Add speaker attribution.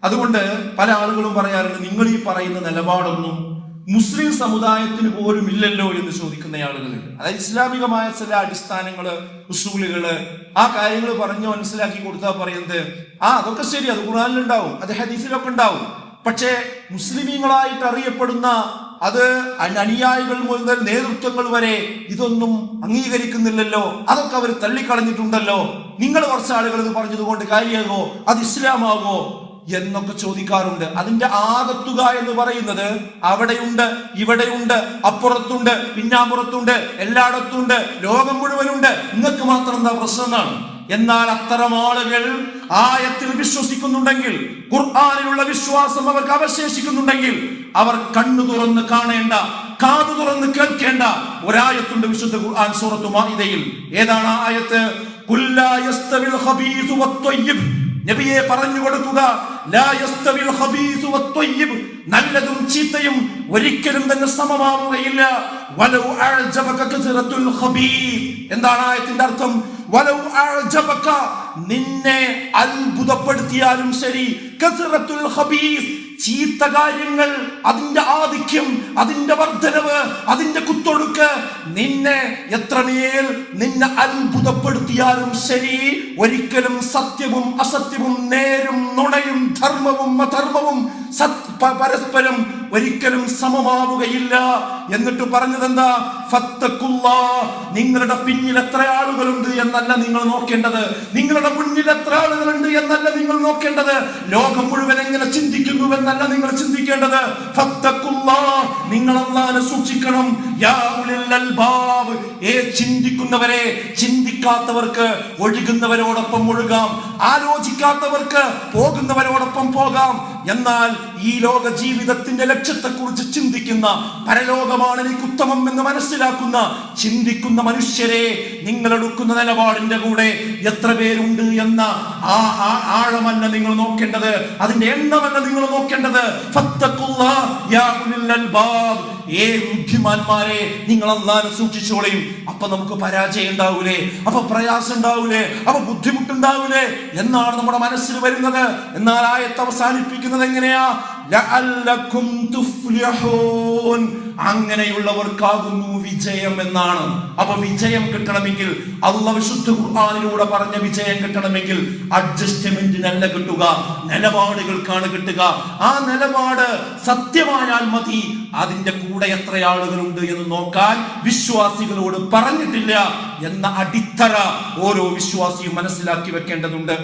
Speaker 1: അതുകൊണ്ട് പല ആളുകളും പറയാറുണ്ട്, നിങ്ങൾ ഈ പറയുന്ന നിലപാടൊന്നും മുസ്ലിം സമുദായത്തിന് പോലും ഇല്ലല്ലോ എന്ന് ചോദിക്കുന്ന ആളുകളുണ്ട്. അതായത് ഇസ്ലാമികമായ ചില അടിസ്ഥാനങ്ങള്, ഉസൂലുകള്, ആ കാര്യങ്ങൾ പറഞ്ഞ് മനസ്സിലാക്കി കൊടുത്താൽ പറയുന്നത് അതൊക്കെ ശരി, അത് ഖുർആനിലുണ്ടാവും, അത് ഹദീസിലൊക്കെ ഉണ്ടാവും. പക്ഷേ മുസ്ലിമീങ്ങളായിട്ട് അറിയപ്പെടുന്ന അത് അനുയായികൾ മുതൽ നേതൃത്വങ്ങൾ വരെ ഇതൊന്നും അംഗീകരിക്കുന്നില്ലല്ലോ, അതൊക്കെ അവർ തള്ളിക്കളഞ്ഞിട്ടുണ്ടല്ലോ, നിങ്ങൾ കുറച്ച് ആളുകൾ ഇത് പറഞ്ഞതുകൊണ്ട് കാര്യമാകോ, അത് ഇസ്ലാമാകോ എന്നൊക്കെ ചോദിക്കാറുണ്ട്. അതിന്റെ ആകത്തുക എന്ന് പറയുന്നത് അവിടെയുണ്ട്, ഇവിടെയുണ്ട്, അപ്പുറത്തുണ്ട്, പിന്നാമ്പുറത്തുണ്ട്, എല്ലായിടത്തുണ്ട്, ലോകം മുഴുവനുണ്ട്. നിങ്ങൾക്ക് മാത്രം എന്താ പ്രശ്നം എന്നാണ്. എന്നാൽ അത്തരം ആളുകൾ ആയത്തിൽ വിശ്വസിക്കുന്നുണ്ടെങ്കിൽ, ഖുർആനിലുള്ള വിശ്വാസം അവർക്ക് അവശേഷിക്കുന്നുണ്ടെങ്കിൽ, അവർ കണ്ണു തുറന്ന് കാണേണ്ട, കാതു തുറന്ന് കേൾക്കേണ്ട ഒരായത്തുണ്ട് വിശുദ്ധ ഖുർആൻ സൂറത്തു മാഇദയിൽ. ഏതാണ് ആ ആയത്ത്? ഖുല്ലാ യസ്തവിൽ ഖബീസു വത്വയ്യിബ്. നബിയെ പറഞ്ഞു കൊടുക്കുക, ലാ യസ്തവിൽ ഖബീസു വത്വയ്യിബ്, നല്ലതും ചീത്തയും ഒരിക്കലും തന്നെ സമമാവുകയില്ല. വലൗ അഅജബക കസറത്തുൽ ഖബീസ്. എന്താണ് ആയത്തിന്റെ അർത്ഥം? വലൗ അഅജബക, നിന്നെ അത്ഭുതപ്പെടുത്തിയാലും ശരി, കസറത്തുൽ ഖബീസ്, ചീത്ത കാര്യങ്ങൾ, അതിന്റെ ആധിക്യം, അതിന്റെ വർധനവ്, അതിന്റെ കുത്തൊഴുക്ക്, നിന്നെ അത്ഭുതപ്പെടുത്തിയാലും ശരി, ഒരിക്കലും സത്യവും അസത്യവും, നേരും നുണയും, ധർമ്മവും അധർമ്മവും പരസ്പരം ഒരിക്കലും സമമാവുകയില്ല. എന്നിട്ട് പറഞ്ഞതെന്താ? ഫത്തഖുല്ലാഹ്, നിങ്ങളുടെ പിന്നിൽ എത്ര ആളുകളുണ്ട് എന്നല്ല നിങ്ങൾ നോക്കേണ്ടത്, നിങ്ങളുടെ മുന്നിൽ എത്ര ആളുകളുണ്ട് എന്നല്ല നിങ്ങൾ നോക്കേണ്ടത്, ലോകം മുഴുവൻ എങ്ങനെ ചിന്തിക്കുന്നുവെന്നല്ല നിങ്ങൾ ചിന്തിക്കേണ്ടത്. ഫത്തഖുല്ലാഹ്, നിങ്ങൾ അല്ലാഹുവിനെ സൂക്ഷിക്കണം. യാ ഉലിൽ അൽബാബ്, ചിന്തിക്കുന്നവരെ, ചിന്തിക്കാത്തവർക്ക് ഒഴുകുന്നവരോടൊപ്പം ഒഴുകാം, ആലോചിക്കാത്തവർക്ക് പോകുന്നവരോടൊപ്പം പോകാം. എന്നാൽ ഈ ലോക ജീവിതത്തിന്റെ ലക്ഷ്യത്തെക്കുറിച്ച് ചിന്തിക്കുന്ന, പരലോകമാണ് എനിക്ക് ഉത്തമം എന്ന് മനസ്സിലാക്കുന്ന, ചിന്തിക്കുന്ന മനുഷ്യരെ നിങ്ങൾ എടുക്കുന്ന നിലപാടിന്റെ കൂടെ എത്ര പേരുണ്ട് എന്ന ആഴമല്ല നിങ്ങൾ നോക്കേണ്ടത്, അതിന്റെ എണ്ണമല്ല നിങ്ങൾ നോക്കേണ്ടത്. ഫത്തഖുല്ലാഹ് യാ ഉലിൽ അൽബാബ്, ബുദ്ധിമാന്മാരെ, നിങ്ങൾ അല്ലാഹുവിനെ സൂക്ഷിച്ചോളയും. അപ്പൊ നമുക്ക് പരാജയം ഉണ്ടാവൂലേ, അപ്പൊ പ്രയാസം ഉണ്ടാവൂലേ, അപ്പൊ ബുദ്ധിമുട്ടുണ്ടാവൂലേ എന്നാണ് നമ്മുടെ മനസ്സിൽ വരുന്നത്. എന്നാൽ ആയത്ത് അവസാനിപ്പിക്കുന്നത് എങ്ങനെയാ? ലഅല്ലകും തുഫ്ലിഹൂൻ, അങ്ങനെയുള്ളവർക്കാകുന്നു വിജയം എന്നാണ്. അപ്പൊ വിജയം കിട്ടണമെങ്കിൽ, അല്ലാഹു വിശുദ്ധ ഖുർആനിലൂടെ പറഞ്ഞ വിജയം കിട്ടണമെങ്കിൽ അഡ്ജസ്റ്റ്മെന്റിനല്ല കിട്ടുക, നിലപാടുകൾക്കാണ് കിട്ടുക. ആ നിലപാട് സത്യമായാൽ മതി. അതിന്റെ കൂടെ എത്ര ആളുകളുണ്ട് എന്ന് നോക്കാൻ വിശ്വാസികളോട് പറഞ്ഞിട്ടില്ല എന്ന അടിത്തറ ഓരോ വിശ്വാസിയും മനസ്സിലാക്കി വെക്കേണ്ടതുണ്ട്.